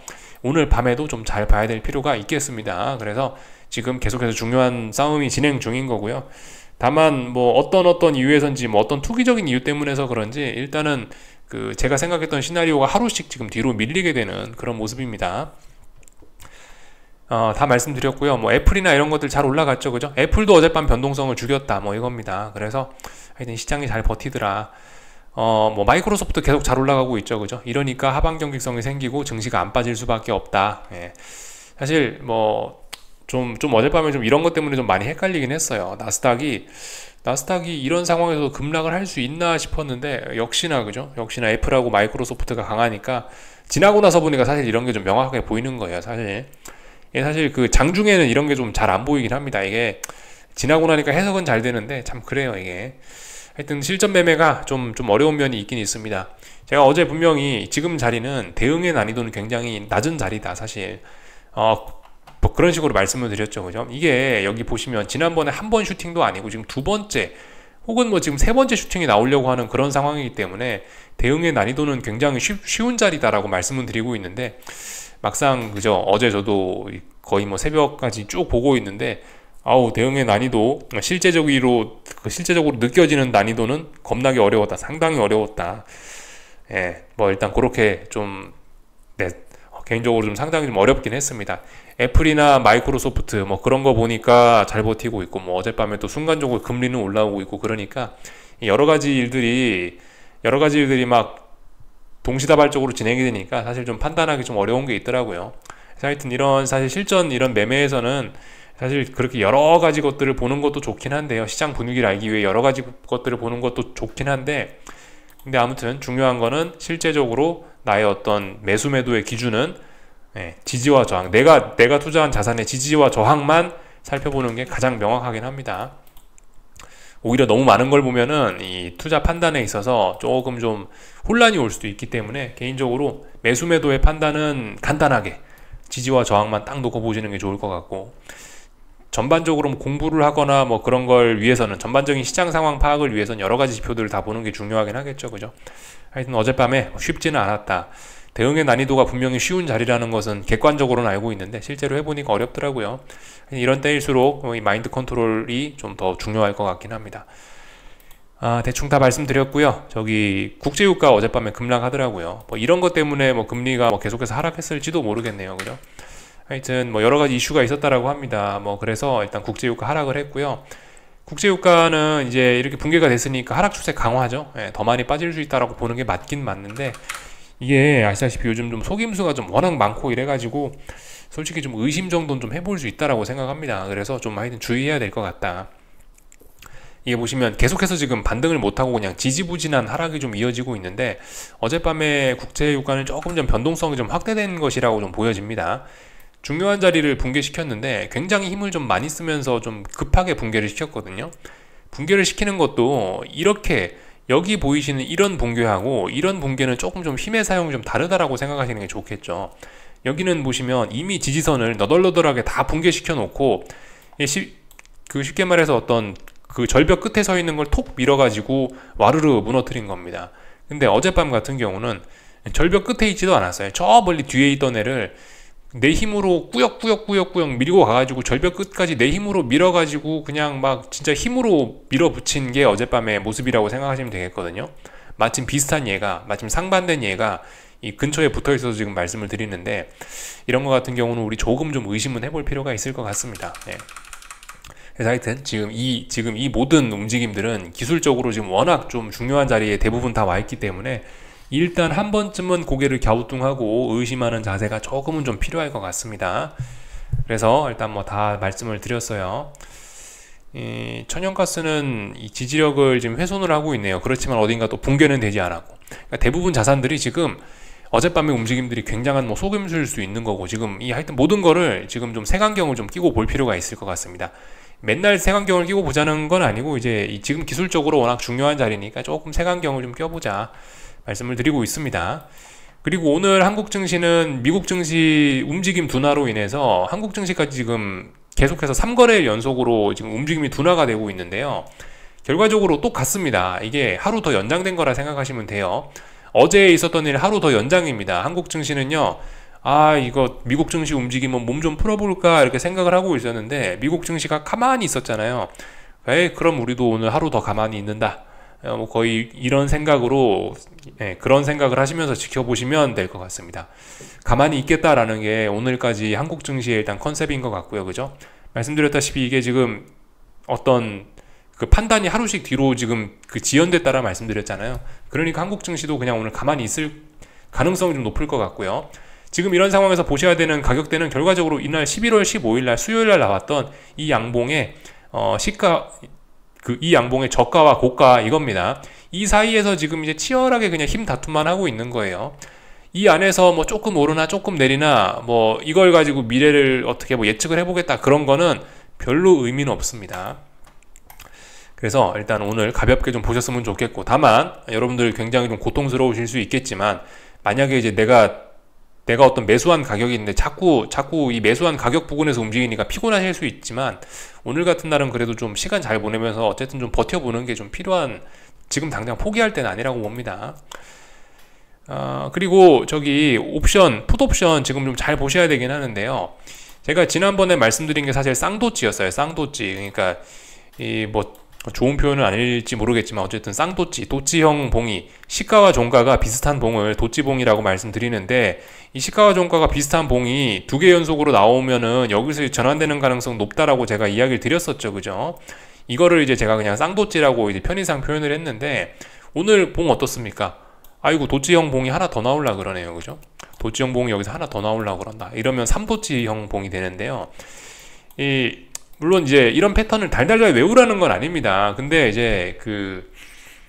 오늘 밤에도 좀 잘 봐야 될 필요가 있겠습니다. 그래서 지금 계속해서 중요한 싸움이 진행 중인 거고요. 다만 뭐 어떤 이유에선지 뭐 어떤 투기적인 이유 때문에서 그런지 일단은 그 제가 생각했던 시나리오가 하루씩 지금 뒤로 밀리게 되는 그런 모습입니다. 다 말씀드렸고요. 뭐 애플이나 이런 것들 잘 올라갔죠, 그죠? 애플도 어젯밤 변동성을 죽였다, 뭐 이겁니다. 그래서 하여튼 시장이 잘 버티더라. 뭐 마이크로소프트 계속 잘 올라가고 있죠, 그죠? 이러니까 하방 경직성이 생기고 증시가 안 빠질 수밖에 없다. 예. 사실 뭐 좀 어젯밤에 좀 이런 것 때문에 좀 많이 헷갈리긴 했어요. 나스닥이 이런 상황에서 급락을 할 수 있나 싶었는데 역시나 그죠? 역시나 애플하고 마이크로소프트가 강하니까 지나고 나서 보니까 사실 이런 게 좀 명확하게 보이는 거예요, 사실. 예, 사실 그 장중에는 이런 게 좀 잘 안 보이긴 합니다. 이게 지나고 나니까 해석은 잘 되는데 참 그래요, 이게. 하여튼 실전 매매가 좀 어려운 면이 있긴 있습니다. 제가 어제 분명히 지금 자리는 대응의 난이도는 굉장히 낮은 자리다, 사실. 뭐 그런 식으로 말씀을 드렸죠, 그죠? 이게 여기 보시면 지난번에 한 번 슈팅도 아니고 지금 두 번째 혹은 뭐 지금 세 번째 슈팅이 나오려고 하는 그런 상황이기 때문에 대응의 난이도는 굉장히 쉬운 자리다라고 말씀을 드리고 있는데 막상 그죠? 어제 저도 거의 뭐 새벽까지 쭉 보고 있는데 대응의 난이도 실제적으로 느껴지는 난이도는 겁나게 어려웠다, 상당히 어려웠다. 예, 뭐 일단 그렇게 좀 네, 개인적으로 좀 상당히 좀 어렵긴 했습니다. 애플이나 마이크로소프트 뭐 그런 거 보니까 잘 버티고 있고 뭐 어젯밤에 또 순간적으로 금리는 올라오고 있고 그러니까 여러 가지 일들이 막 동시다발적으로 진행이 되니까 사실 좀 판단하기 좀 어려운 게 있더라고요. 그래서 하여튼 이런 사실 실전 이런 매매에서는 사실 그렇게 여러 가지 것들을 보는 것도 좋긴 한데요. 시장 분위기를 알기 위해 여러 가지 것들을 보는 것도 좋긴 한데 근데 아무튼 중요한 거는 실제적으로 나의 어떤 매수 매도의 기준은 지지와 저항, 내가 투자한 자산의 지지와 저항만 살펴보는 게 가장 명확하긴 합니다. 오히려 너무 많은 걸 보면은 이 투자 판단에 있어서 조금 좀 혼란이 올 수도 있기 때문에 개인적으로 매수 매도의 판단은 간단하게 지지와 저항만 딱 놓고 보시는 게 좋을 것 같고 전반적으로 뭐 공부를 하거나 뭐 그런 걸 위해서는 전반적인 시장 상황 파악을 위해서는 여러 가지 지표들을 다 보는 게 중요하긴 하겠죠, 그죠? 하여튼 어젯밤에 쉽지는 않았다. 대응의 난이도가 분명히 쉬운 자리라는 것은 객관적으로는 알고 있는데 실제로 해보니까 어렵더라고요. 이런 때일수록 이 마인드 컨트롤이 좀 더 중요할 것 같긴 합니다. 대충 다 말씀드렸고요. 저기 국제유가 어젯밤에 급락하더라고요. 뭐 이런 것 때문에 뭐 금리가 뭐 계속해서 하락했을지도 모르겠네요, 그죠? 하여튼 뭐 여러 가지 이슈가 있었다라고 합니다. 뭐 그래서 일단 국제유가 하락을 했고요. 국제유가는 이제 이렇게 붕괴가 됐으니까 하락 추세 강화죠. 더 많이 빠질 수 있다라고 보는 게 맞긴 맞는데 이게 아시다시피 요즘 좀 속임수가 좀 워낙 많고 이래가지고 솔직히 좀 의심 정도는 좀 해볼 수 있다라고 생각합니다. 그래서 좀 하여튼 주의해야 될 것 같다. 이게 보시면 계속해서 지금 반등을 못하고 그냥 지지부진한 하락이 좀 이어지고 있는데 어젯밤에 국제유가는 조금 좀 변동성이 좀 확대된 것이라고 좀 보여집니다. 중요한 자리를 붕괴시켰는데 굉장히 힘을 좀 많이 쓰면서 좀 급하게 붕괴를 시켰거든요. 붕괴를 시키는 것도 이렇게 여기 보이시는 이런 붕괴하고 이런 붕괴는 조금 좀 힘의 사용이 좀 다르다라고 생각하시는 게 좋겠죠. 여기는 보시면 이미 지지선을 너덜너덜하게 다 붕괴시켜 놓고 쉽게 말해서 어떤 그 절벽 끝에 서 있는 걸 톡 밀어가지고 와르르 무너뜨린 겁니다. 근데 어젯밤 같은 경우는 절벽 끝에 있지도 않았어요. 저 멀리 뒤에 있던 애를 내 힘으로 꾸역꾸역 밀고 가가지고 절벽 끝까지 내 힘으로 밀어가지고 그냥 막 진짜 힘으로 밀어붙인 게 어젯밤의 모습이라고 생각하시면 되겠거든요. 마침 비슷한 얘가, 마침 상반된 얘가 이 근처에 붙어 있어서 지금 말씀을 드리는데 이런 것 같은 경우는 우리 조금 좀 의심은 해볼 필요가 있을 것 같습니다. 그래서 하여튼 지금 이 모든 움직임들은 기술적으로 지금 워낙 좀 중요한 자리에 대부분 다 와 있기 때문에 일단 한 번쯤은 고개를 갸우뚱하고 의심하는 자세가 조금은 좀 필요할 것 같습니다. 그래서 일단 뭐 다 말씀을 드렸어요. 천연가스는 이 지지력을 지금 훼손을 하고 있네요. 그렇지만 어딘가 또 붕괴는 되지 않았고 그러니까 대부분 자산들이 지금 어젯밤의 움직임들이 굉장한 뭐 속임수일 수 있는 거고 지금 하여튼 모든 거를 지금 좀 색안경을 좀 끼고 볼 필요가 있을 것 같습니다. 맨날 색안경을 끼고 보자는 건 아니고 이제 지금 기술적으로 워낙 중요한 자리니까 조금 색안경을 좀 껴보자 말씀을 드리고 있습니다. 그리고 오늘 한국 증시는 미국 증시 움직임 둔화로 인해서 한국 증시까지 지금 계속해서 3거래일 연속으로 지금 움직임이 둔화가 되고 있는데요. 결과적으로 똑같습니다. 이게 하루 더 연장된 거라 생각하시면 돼요. 어제 있었던 일 하루 더 연장입니다. 한국 증시는요, 이거 미국 증시 움직이면 몸 좀 풀어볼까 이렇게 생각을 하고 있었는데 미국 증시가 가만히 있었잖아요. 그럼 우리도 오늘 하루 더 가만히 있는다. 뭐 거의 이런 생각으로, 그런 생각을 하시면서 지켜보시면 될 것 같습니다. 가만히 있겠다라는 게 오늘까지 한국 증시의 일단 컨셉인 것 같고요. 그죠? 말씀드렸다시피 이게 지금 어떤 그 판단이 하루씩 뒤로 지금 그 지연됐다라 말씀드렸잖아요. 그러니까 한국 증시도 그냥 오늘 가만히 있을 가능성이 좀 높을 것 같고요. 지금 이런 상황에서 보셔야 되는 가격대는 결과적으로 이날 11월 15일 날 수요일 날 나왔던 이 양봉의 시가, 이 양봉의 저가와 고가 이겁니다. 이 사이에서 지금 이제 치열하게 그냥 힘 다툼만 하고 있는 거예요. 이 안에서 뭐 조금 오르나 조금 내리나 뭐 이걸 가지고 미래를 어떻게 뭐 예측을 해보겠다 그런 거는 별로 의미는 없습니다. 그래서 일단 오늘 가볍게 좀 보셨으면 좋겠고, 다만 여러분들 굉장히 좀 고통스러우실 수 있겠지만 만약에 이제 내가 어떤 매수한 가격이 있는데 자꾸 이 매수한 가격 부근에서 움직이니까 피곤하실 수 있지만 오늘 같은 날은 그래도 좀 시간 잘 보내면서 어쨌든 좀 버텨보는 게 좀 필요한, 지금 당장 포기할 때는 아니라고 봅니다. 그리고 저기 옵션, 풋옵션 지금 좀 잘 보셔야 되긴 하는데요. 제가 지난번에 말씀드린 게 사실 쌍도찌였어요. 쌍도찌. 그러니까 이 뭐 좋은 표현은 아닐지 모르겠지만 어쨌든 쌍도찌, 도찌형 봉이, 시가와 종가가 비슷한 봉을 도찌봉이라고 말씀드리는데, 이 시가와 종가가 비슷한 봉이 2개 연속으로 나오면은 여기서 전환되는 가능성 높다라고 제가 이야기를 드렸었죠. 그죠? 이거를 이제 제가 그냥 쌍도찌라고 이제 편의상 표현을 했는데, 오늘 봉 어떻습니까? 아이고, 도찌형 봉이 하나 더 나오려 그러네요. 그죠? 도찌형 봉이 여기서 하나 더 나오려고 그런다. 이러면 3도찌형 봉이 되는데요. 물론 이제 이런 패턴을 달달달 외우라는 건 아닙니다. 근데 이제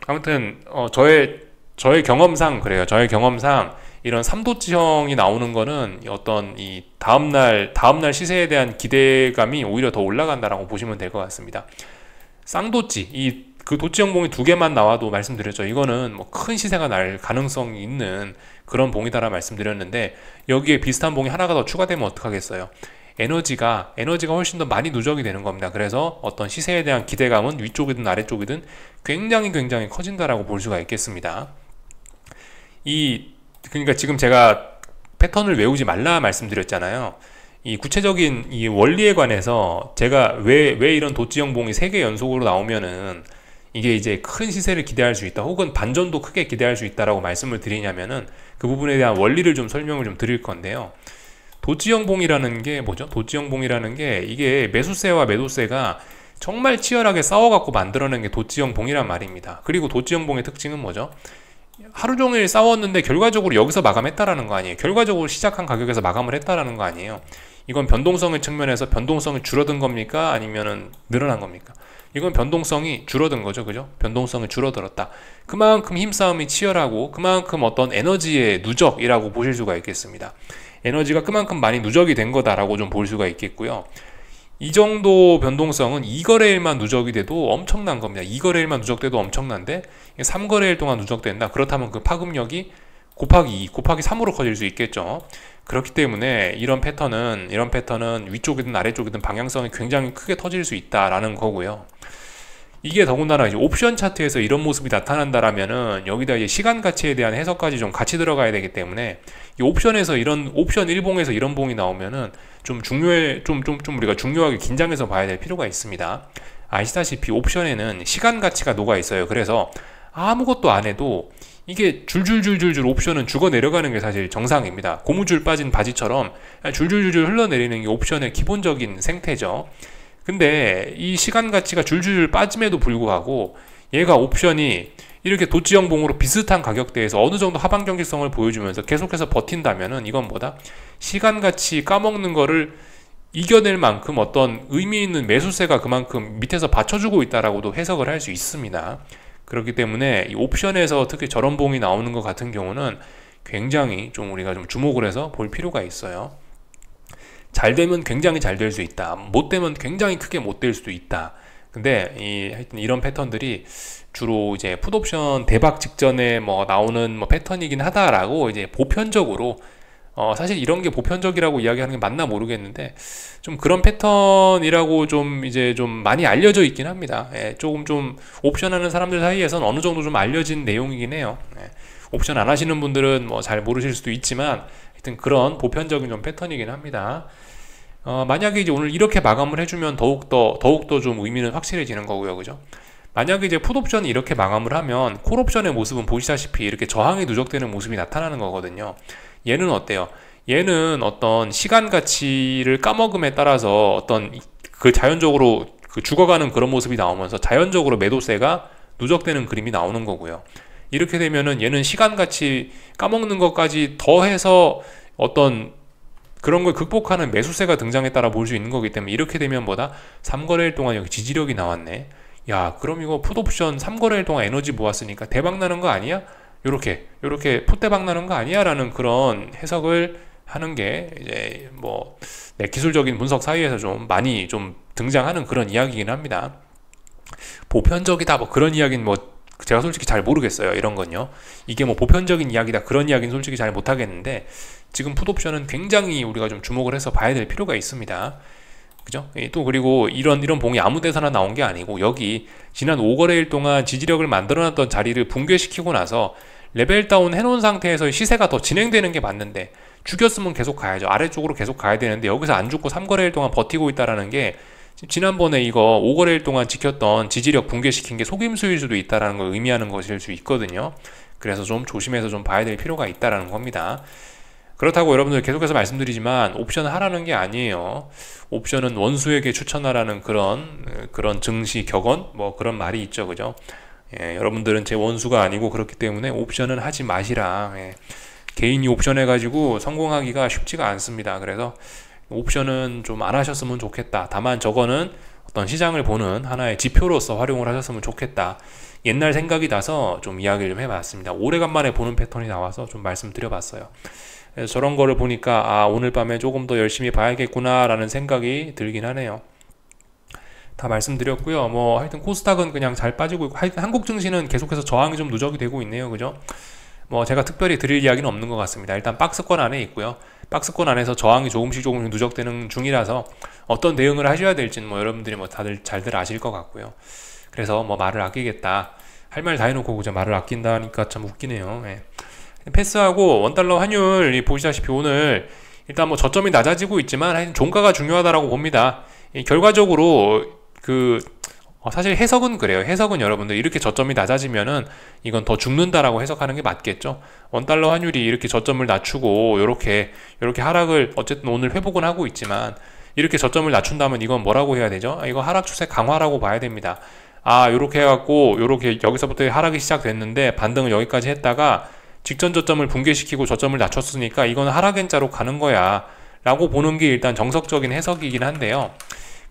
아무튼 저의 경험상 그래요. 저의 경험상 이런 3도찌형이 나오는 거는 어떤 이 다음날 시세에 대한 기대감이 오히려 더 올라간다라고 보시면 될 것 같습니다. 쌍도찌, 그 도찌형 봉이 2개만 나와도 말씀드렸죠. 이거는 뭐 큰 시세가 날 가능성이 있는 그런 봉이다라 말씀드렸는데, 여기에 비슷한 봉이 하나가 더 추가되면 어떡하겠어요? 에너지가 훨씬 더 많이 누적이 되는 겁니다. 그래서 어떤 시세에 대한 기대감은 위쪽이든 아래쪽이든 굉장히 커진다라고 볼 수가 있겠습니다. 그러니까 지금 제가 패턴을 외우지 말라 말씀드렸잖아요. 이 구체적인 이 원리에 관해서 제가 왜 이런 도찌형 봉이 3개 연속으로 나오면은 이게 이제 큰 시세를 기대할 수 있다, 혹은 반전도 크게 기대할 수 있다라고 말씀을 드리냐면은 그 부분에 대한 원리를 좀 설명을 좀 드릴 건데요. 도찌형 봉이라는 게 뭐죠? 도찌형 봉이라는 게 이게 매수세와 매도세가 정말 치열하게 싸워갖고 만들어낸 게 도찌형 봉이란 말입니다. 그리고 도찌형 봉의 특징은 뭐죠? 하루 종일 싸웠는데 결과적으로 여기서 마감했다라는 거 아니에요. 결과적으로 시작한 가격에서 마감을 했다라는 거 아니에요. 이건 변동성의 측면에서 변동성이 줄어든 겁니까? 아니면은 늘어난 겁니까? 이건 변동성이 줄어든 거죠. 그죠? 변동성이 줄어들었다. 그만큼 힘싸움이 치열하고 그만큼 어떤 에너지의 누적이라고 보실 수가 있겠습니다. 에너지가 그만큼 많이 누적이 된 거다라고 좀 볼 수가 있겠고요. 이 정도 변동성은 2거래일만 누적이 돼도 엄청난 겁니다. 2거래일만 누적돼도 엄청난데 3거래일 동안 누적된다. 그렇다면 그 파급력이 곱하기 2, 곱하기 3으로 커질 수 있겠죠. 그렇기 때문에 이런 패턴은 위쪽이든 아래쪽이든 방향성이 굉장히 크게 터질 수 있다라는 거고요. 이게 더군다나 이제 옵션 차트에서 이런 모습이 나타난다라면은 여기다 이제 시간 가치에 대한 해석까지 좀 같이 들어가야 되기 때문에 이 옵션에서 옵션 1봉에서 이런 봉이 나오면은 좀 우리가 중요하게 긴장해서 봐야 될 필요가 있습니다. 아시다시피 옵션에는 시간 가치가 녹아 있어요. 그래서 아무것도 안 해도 이게 줄줄줄줄줄 옵션은 죽어 내려가는 게 사실 정상입니다. 고무줄 빠진 바지처럼 줄줄줄줄 흘러내리는 게 옵션의 기본적인 생태죠. 근데 이 시간 가치가 줄줄 빠짐에도 불구하고 얘가 옵션이 이렇게 도찌형 봉으로 비슷한 가격대에서 어느 정도 하방 경직성을 보여주면서 계속해서 버틴다면은 이건 뭐다? 시간 가치 까먹는 거를 이겨낼 만큼 어떤 의미 있는 매수세가 그만큼 밑에서 받쳐주고 있다라고도 해석을 할 수 있습니다. 그렇기 때문에 이 옵션에서 특히 저런 봉이 나오는 것 같은 경우는 굉장히 좀 우리가 좀 주목을 해서 볼 필요가 있어요. 잘 되면 굉장히 잘 될 수 있다. 못 되면 굉장히 크게 못 될 수도 있다. 근데 하여튼 이런 패턴들이 주로 이제 풋옵션 대박 직전에 뭐 나오는 뭐 패턴이긴 하다라고 이제 보편적으로 사실 이런 게 보편적이라고 이야기하는 게 맞나 모르겠는데 좀 그런 패턴이라고 좀 이제 좀 많이 알려져 있긴 합니다. 예, 조금 좀 옵션 하는 사람들 사이에서는 어느 정도 좀 알려진 내용이긴 해요. 예, 옵션 안 하시는 분들은 뭐 잘 모르실 수도 있지만 하여튼 그런 보편적인 좀 패턴이긴 합니다. 만약에 이제 오늘 이렇게 마감을 해주면 더욱더 좀 의미는 확실해지는 거고요. 그죠? 만약에 이제 풋옵션이 이렇게 마감을 하면 콜옵션의 모습은 보시다시피 이렇게 저항이 누적되는 모습이 나타나는 거거든요. 얘는 어때요? 얘는 어떤 시간 가치를 까먹음에 따라서 어떤 그 자연적으로 그 죽어가는 그런 모습이 나오면서 자연적으로 매도세가 누적되는 그림이 나오는 거고요. 이렇게 되면은 얘는 시간 가치 까먹는 것까지 더해서 어떤 그런 걸 극복하는 매수세가 등장했다라 볼 수 있는 거기 때문에 이렇게 되면 뭐다? 3거래일 동안 여기 지지력이 나왔네. 야, 그럼 이거 풋옵션 3거래일 동안 에너지 모았으니까 대박 나는 거 아니야? 요렇게 풋대박 나는 거 아니야? 라는 그런 해석을 하는 게 이제 뭐 기술적인 분석 사이에서 좀 많이 좀 등장하는 그런 이야기이긴 합니다. 보편적이다 뭐 그런 이야기는 뭐 제가 솔직히 잘 모르겠어요. 이런 건요. 이게 뭐 보편적인 이야기다 그런 이야기는 솔직히 잘 못하겠는데 지금 풋옵션은 굉장히 우리가 좀 주목을 해서 봐야 될 필요가 있습니다. 그죠? 또 그리고 이런 봉이 아무 데서나 나온 게 아니고 여기 지난 5거래일 동안 지지력을 만들어놨던 자리를 붕괴시키고 나서 레벨 다운 해놓은 상태에서 시세가 더 진행되는 게 맞는데 죽였으면 계속 가야죠. 아래쪽으로 계속 가야 되는데 여기서 안 죽고 3거래일 동안 버티고 있다라는 게 지난번에 이거 5거래일 동안 지켰던 지지력 붕괴시킨 게 속임수일 수도 있다라는 걸 의미하는 것일 수 있거든요. 그래서 좀 조심해서 좀 봐야 될 필요가 있다라는 겁니다. 그렇다고 여러분들 계속해서 말씀드리지만 옵션 하라는 게 아니에요. 옵션은 원수에게 추천하라는 그런 증시 격언 뭐 그런 말이 있죠. 그죠? 예, 여러분들은 제 원수가 아니고 그렇기 때문에 옵션은 하지 마시라. 예, 개인이 옵션 해가지고 성공하기가 쉽지가 않습니다. 그래서 옵션은 좀 안 하셨으면 좋겠다. 다만 저거는 어떤 시장을 보는 하나의 지표로서 활용을 하셨으면 좋겠다. 옛날 생각이 나서 좀 이야기를 좀 해봤습니다. 오래간만에 보는 패턴이 나와서 좀 말씀드려봤어요. 그래서 저런 거를 보니까 오늘 밤에 조금 더 열심히 봐야겠구나 라는 생각이 들긴 하네요. 다 말씀드렸고요. 뭐 하여튼 코스닥은 그냥 잘 빠지고 있고 하여튼 한국 증시는 계속해서 저항이 좀 누적이 되고 있네요. 그죠? 뭐 제가 특별히 드릴 이야기는 없는 것 같습니다. 일단 박스권 안에 있고요. 박스권 안에서 저항이 조금씩 누적되는 중이라서 어떤 대응을 하셔야 될지는 뭐 여러분들이 뭐 다들 잘들 아실 것 같고요. 그래서 뭐 말을 아끼겠다. 할 말 다 해놓고 그저 말을 아낀다니까 참 웃기네요. 예. 패스하고 원달러 환율 보시다시피 오늘 일단 뭐 저점이 낮아지고 있지만 하여튼 종가가 중요하다라고 봅니다. 결과적으로 사실 해석은 그래요. 해석은 여러분들 이렇게 저점이 낮아지면은 이건 더 죽는다라고 해석하는 게 맞겠죠. 원달러 환율이 이렇게 저점을 낮추고 요렇게 하락을 어쨌든 오늘 회복은 하고 있지만 이렇게 저점을 낮춘다면 이건 뭐라고 해야 되죠? 이거 하락 추세 강화라고 봐야 됩니다. 요렇게 해갖고 요렇게 여기서부터 하락이 시작됐는데 반등을 여기까지 했다가 직전 저점을 붕괴시키고 저점을 낮췄으니까 이건 하락 N자로 가는 거야 라고 보는 게 일단 정석적인 해석이긴 한데요.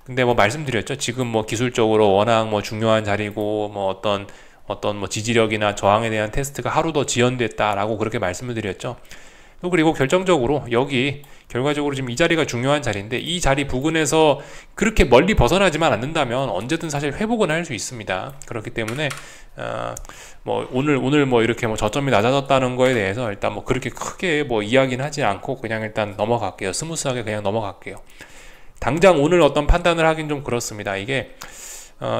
근데 뭐 말씀드렸죠. 지금 뭐 기술적으로 워낙 뭐 중요한 자리고 뭐 어떤 뭐 지지력이나 저항에 대한 테스트가 하루 더 지연됐다라고 그렇게 말씀을 드렸죠. 또 그리고 결정적으로 여기 결과적으로 지금 이 자리가 중요한 자리인데 이 자리 부근에서 그렇게 멀리 벗어나지만 않는다면 언제든 사실 회복은 할 수 있습니다. 그렇기 때문에 뭐 오늘 뭐 이렇게 뭐 저점이 낮아졌다는 거에 대해서 일단 뭐 그렇게 크게 뭐 이야기는 하지 않고 그냥 일단 넘어갈게요. 스무스하게 그냥 넘어갈게요. 당장 오늘 어떤 판단을 하긴 좀 그렇습니다. 이게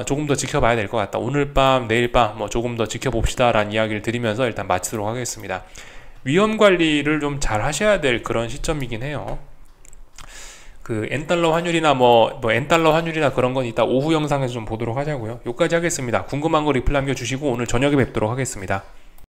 조금 더 지켜봐야 될 것 같다. 오늘 밤, 내일 밤 뭐 조금 더 지켜봅시다 라는 이야기를 드리면서 일단 마치도록 하겠습니다. 위험 관리를 좀 잘 하셔야 될 그런 시점이긴 해요. 그 N달러 환율이나 뭐 N달러 환율이나 그런 건 이따 오후 영상에서 좀 보도록 하자고요. 여기까지 하겠습니다. 궁금한 거 리플 남겨주시고 오늘 저녁에 뵙도록 하겠습니다.